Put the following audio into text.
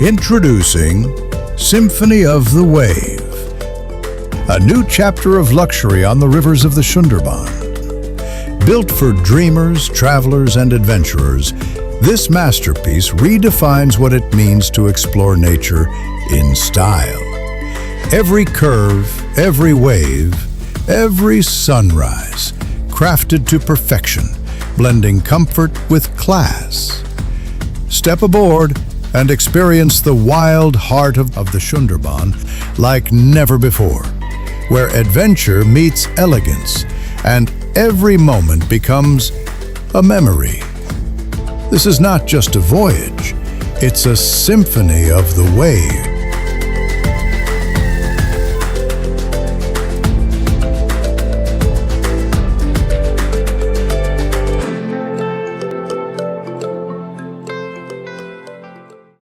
Introducing Symphony of the Wave, a new chapter of luxury on the rivers of the Sundarban. Built for dreamers, travelers, and adventurers, this masterpiece redefines what it means to explore nature in style. Every curve, every wave, every sunrise, crafted to perfection, blending comfort with class. Step aboard and experience the wild heart of the Sundarban like never before, where adventure meets elegance and every moment becomes a memory. This is not just a voyage, it's a symphony of the wave.